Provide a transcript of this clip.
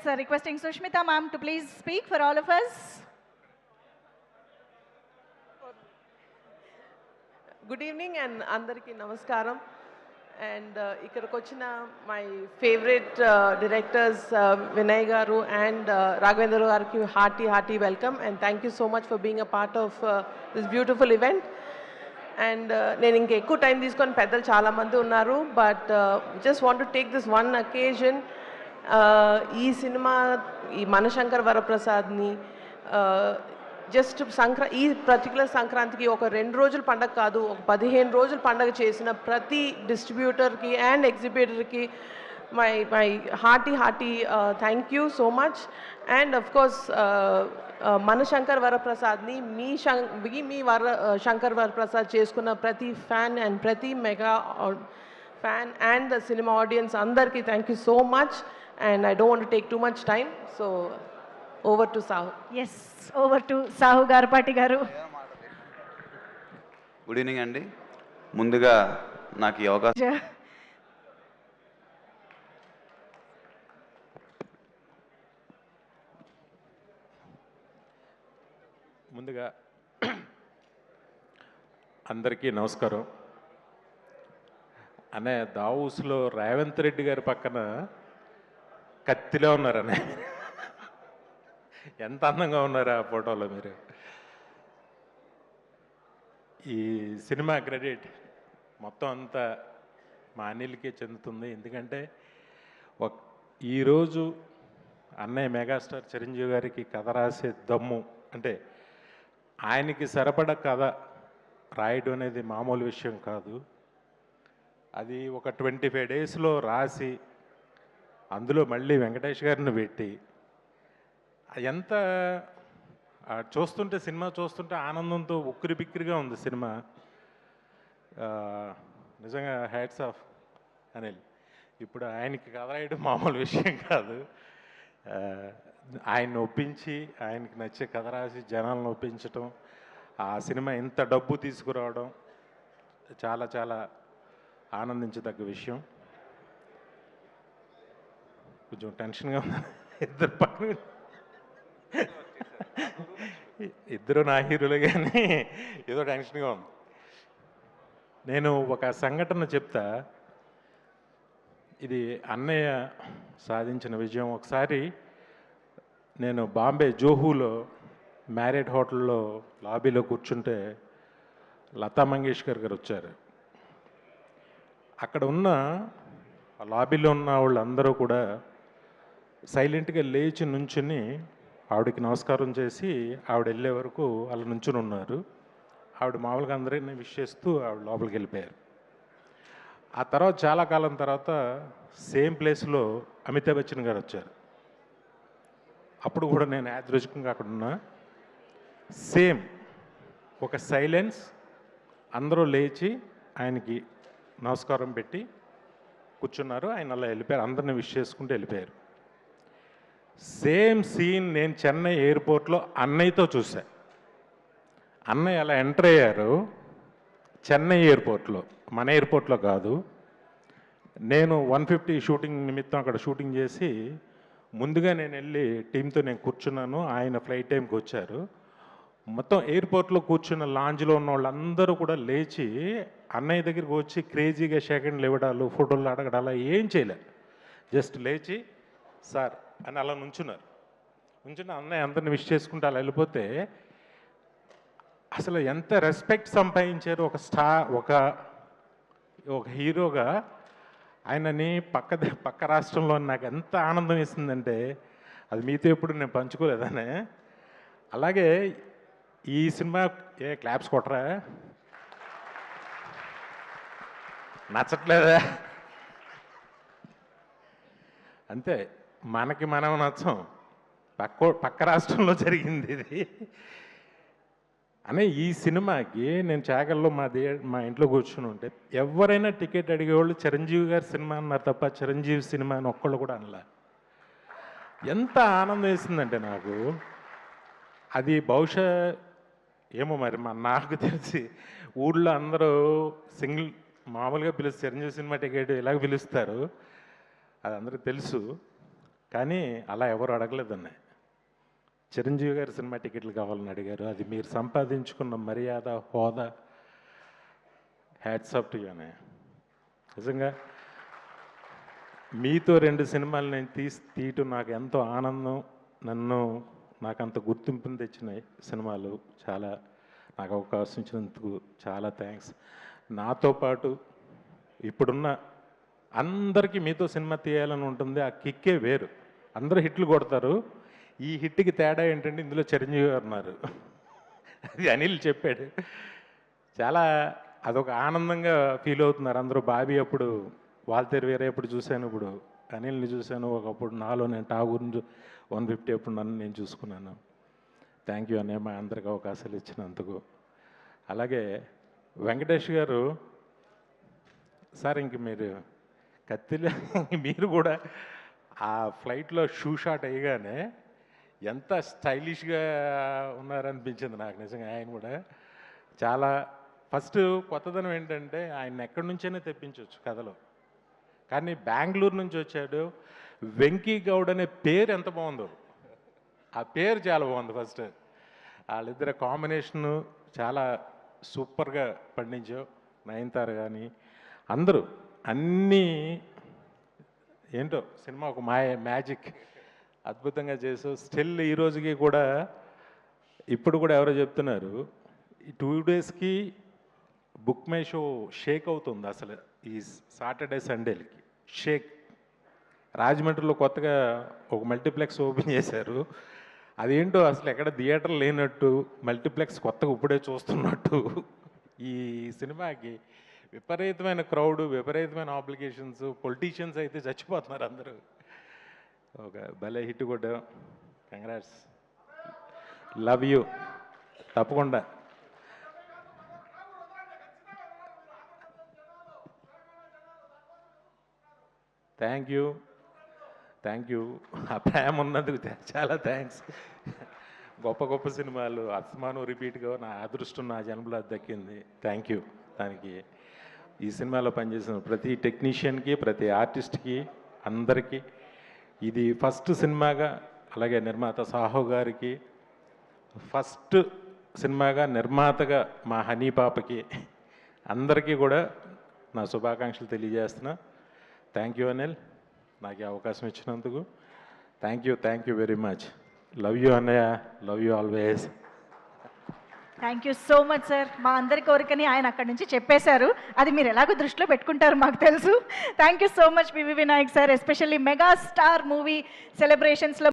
So requesting Sushmita ma'am to please speak for all of us. Good evening and Andariki Namaskaram. And ఇక్కడికి వచ్చిన my favorite directors Vinay Garu and Raghavendra Gariki hearty welcome and thank you so much for being a part of this beautiful event. And నేను ఇంకా ఎక్కువ time తీసుకొని పెద్దలు చాలామంది ఉన్నారు but just want to take this one అకేజన్ ఈ cinema ఈ Manashankar వరప్రసాద్ని just ఈ పర్టికులర్ సంక్రాంతికి ఒక 2 రోజుల పండగ కాదు ఒక 15 రోజుల పండగ చేసిన ప్రతి డిస్ట్రిబ్యూటర్కి అండ్ ఎగ్జిబిటర్కి my hearty thank you so much and of course మనశంకర్ వరప్రసాద్ని మీ శంకర్ వరప్రసాద్ చేసుకున్న ప్రతి ఫ్యాన్ అండ్ ప్రతి mega fan and the cinema audience అందరికీ thank you so much and I don't want to take too much time so over to Sahu. Yes, over to Sahu Garapati garu. Good evening అండి. ముందుగా నాకు ఈ అవకాశం ముందుగా అందరికీ నమస్కారం. అనే దావూస్లో రేవంత్ రెడ్డి గారి పక్కన కత్తిలో ఉన్నారనే ఎంత అందంగా ఉన్నారు ఆ ఫోటోలో మీరు. ఈ సినిమా క్రెడిట్ మొత్తం అంతా మా అనిల్కే చెందుతుంది. ఎందుకంటే ఈరోజు అన్నయ్య మెగాస్టార్ చిరంజీవి గారికి కథ రాసే దమ్ము అంటే ఆయనకి సరిపడ కథ రాయడం అనేది మామూలు విషయం కాదు. అది ఒక 25 డేస్లో రాసి అందులో మళ్ళీ వెంకటేష్ గారిని పెట్టి ఎంత చూస్తుంటే సినిమా చూస్తుంటే ఆనందంతో ఉక్కిరి బిక్కిరిగా ఉంది సినిమా. నిజంగా హ్యాట్స్ ఆఫ్ అనిల్. ఇప్పుడు ఆయనకి కథ రాయడం మామూలు విషయం కాదు. ఆయన్ని ఒప్పించి ఆయనకి నచ్చే కథ రాసి జనాలను ఒప్పించటం, ఆ సినిమా ఇంత డబ్బు తీసుకురావడం చాలా చాలా ఆనందించదగ్గ విషయం. కొంచెం టెన్షన్గా ఉంది. ఇద్దరు పక్కన ఇద్దరు నా హీరోలు కానీ ఏదో టెన్షన్గా ఉంది. నేను ఒక సంఘటన చెప్తా. ఇది అన్నయ్య సాధించిన విజయం. ఒకసారి నేను బాంబే జోహూలో మ్యారియట్ హోటల్లో లాబీలో కూర్చుంటే లతా మంగేష్కర్ గారు వచ్చారు. అక్కడ ఉన్న లాబీలో ఉన్న వాళ్ళందరూ కూడా సైలెంట్గా లేచి నుంచుని ఆవిడకి నమస్కారం చేసి ఆవిడ వెళ్ళే వరకు అలా నుంచుని ఉన్నారు. ఆవిడ మామూలుగా అందరినీ విష్ చేస్తూ ఆవిడ లోపలికి వెళ్ళిపోయారు. ఆ తర్వాత చాలా కాలం తర్వాత సేమ్ ప్లేస్లో అమితాబ్ బచ్చన్ గారు వచ్చారు. అప్పుడు కూడా నేను యాదృచ్ఛికంగా అక్కడ ఉన్నా. సేమ్ ఒక సైలెన్స్, అందరూ లేచి ఆయనకి నమస్కారం పెట్టి కూర్చున్నారు. ఆయన అలా వెళ్ళిపోయారు, అందరిని విష్ చేసుకుంటూ వెళ్ళిపోయారు. సేమ్ సీన్ నేను చెన్నై ఎయిర్పోర్ట్లో అన్నయ్యతో చూసా. అన్నయ్య అలా ఎంటర్ అయ్యారు చెన్నై ఎయిర్పోర్ట్లో, మన ఎయిర్పోర్ట్లో కాదు. నేను 150 షూటింగ్ నిమిత్తం అక్కడ షూటింగ్ చేసి ముందుగా నేను వెళ్ళి టీంతో నేను కూర్చున్నాను. ఆయన ఫ్లైట్ టైంకి వచ్చారు. మొత్తం ఎయిర్పోర్ట్లో కూర్చున్న లాంజ్లో ఉన్న వాళ్ళందరూ కూడా లేచి అన్నయ్య దగ్గరికి వచ్చి క్రేజీగా సెకండ్లు ఇవ్వడాలు, ఫోటోలు అడగడాలు ఏం చేయలే. జస్ట్ లేచి సార్ అని అలా నుంచున్నారు. నుంచున్న అన్నయ్య అందరిని విష్ చేసుకుంటూ అలా వెళ్ళిపోతే అసలు ఎంత రెస్పెక్ట్ సంపాదించారు ఒక హీరోగా. ఆయనని పక్క రాష్ట్రంలో నాకు ఎంత ఆనందం ఇస్తుందంటే అది మీతో ఎప్పుడు నేను పంచుకోలేదనే. అలాగే ఈ సినిమా క్లాప్స్ కొట్టరా, నచ్చట్లేదా? అంతే, మనకి మనం నచ్చం. పక్క రాష్ట్రంలో జరిగింది ఇది అనే. ఈ సినిమాకి నేను చాకల్లో మా ఇంట్లో కూర్చుని ఉంటే ఎవరైనా టికెట్ అడిగేవాళ్ళు చిరంజీవి గారి సినిమా అన్నారు తప్ప చిరంజీవి సినిమా అని ఒక్కళ్ళు కూడా అనలా. ఎంత ఆనందం వేసిందంటే నాకు. అది బహుశా ఏమో మరి నాకు తెలిసి ఊళ్ళో అందరూ సింగిల్ మామూలుగా పిలుస్తారు, చిరంజీవి సినిమా టికెట్ ఇలాగ పిలుస్తారు, అది అందరికీ తెలుసు. కానీ అలా ఎవరు అడగలేదన్న. చిరంజీవి గారి సినిమా టికెట్లు కావాలని అడిగారు. అది మీరు సంపాదించుకున్న మర్యాద, హోదా. హ్యాట్స్ ఆఫ్ టు యూ అన్నయ్య. నిజంగా మీతో 2 సినిమాలు నేను తీయటం నాకు ఎంతో ఆనందం. నాకు అంత గుర్తింపుని తెచ్చినాయి సినిమాలు. చాలా నాకు అవకాశం ఇచ్చినందుకు చాలా థ్యాంక్స్. నాతో పాటు ఇప్పుడున్న అందరికీ మీతో సినిమా తీయాలని ఉంటుంది. ఆ కిక్కే వేరు. అందరూ హిట్లు కొడతారు. ఈ హిట్కి తేడా ఏంటంటే ఇందులో చిరంజీవి గారు ఉన్నారు. అది అనిల్ చెప్పాడు. చాలా అదొక ఆనందంగా ఫీల్ అవుతున్నారు అందరూ. బాబీ అప్పుడు వాల్తేరు వేరే ఎప్పుడు చూశాను, ఇప్పుడు అనిల్ని చూశాను. ఒకప్పుడు నాలో నేను ఠాగూర్ని 150 అప్పుడు నన్ను నేను చూసుకున్నాను. థ్యాంక్ యూ అన్నయ్య మా అందరికి అవకాశాలు ఇచ్చినందుకు. అలాగే వెంకటేష్ గారు సార్, ఇంక మీరు కత్తిలో మీరు కూడా ఆ ఫ్లైట్లో షూ షాట్ అయ్యగానే ఎంత స్టైలిష్గా ఉన్నారనిపించింది నాకు నిజంగా. ఆయన కూడా చాలా ఫస్ట్ కొత్తదనం ఏంటంటే ఆయన ఎక్కడి నుంచైనా తెప్పించవచ్చు కథలో, కానీ బెంగళూరు నుంచి వచ్చాడు. వెంకీ గౌడ్ అనే పేరు ఎంత బాగుందో, ఆ పేరు చాలా బాగుంది. ఫస్ట్ వాళ్ళిద్దరు కాంబినేషను చాలా సూపర్గా పండించావు. నయనతార కానీ అందరూ అన్నీ ఏంటో సినిమా ఒక మ్యాజిక్ అద్భుతంగా చేసావు. స్టిల్ ఈ రోజుకి కూడా ఇప్పుడు కూడా ఎవరో చెప్తున్నారు ఈ 2 డేస్కి బుక్ మై షో షేక్ అవుతుంది అసలు. ఈ సాటర్డే సండేలకి షేక్. రాజమండ్రిలో కొత్తగా ఒక మల్టీప్లెక్స్ ఓపెన్ చేశారు. అదేంటో అసలు ఎక్కడ థియేటర్ లేనట్టు, మల్టీప్లెక్స్ కొత్తగా ఇప్పుడే చూస్తున్నట్టు. ఈ సినిమాకి విపరీతమైన క్రౌడ్, విపరీతమైన ఆబ్లిగేషన్స్. పొలిటీషియన్స్ అయితే చచ్చిపోతున్నారు అందరూ. ఒక భలే హిట్ కొట్టాం. కంగ్రాట్స్. Love you. తప్పకుండా థ్యాంక్ యూ. ఆ ప్రేమ ఉన్నందుకు చాలా థ్యాంక్స్. గొప్ప గొప్ప సినిమాలు అస్మాను రిపీట్గా నా అదృష్టం నా జన్మలో దక్కింది. Thank you. దానికి ఈ సినిమాలో పనిచేసిన ప్రతి టెక్నీషియన్కి, ప్రతి ఆర్టిస్ట్కి, అందరికీ ఇది ఫస్ట్ సినిమాగా, అలాగే నిర్మాత సాహో గారికి ఫస్ట్ సినిమాగా, నిర్మాతగా మా హనీ పాపకి అందరికీ కూడా నా శుభాకాంక్షలు తెలియజేస్తున్నా. థ్యాంక్ యూ అనిల్, నాకు ఈ అవకాశం ఇచ్చినందుకు. Thank you very much. Love you అన్నయ్య. Love you always. Thank you so much sir. మా అందరి కోరికని ఆయన అక్కడి నుంచి చెప్పేశారు. అది మీరు ఎలాగో దృష్టిలో పెట్టుకుంటారు మాకు తెలుసు. Thank you so much PV Vinayak sir. Especially mega star movie సెలబ్రేషన్స్లో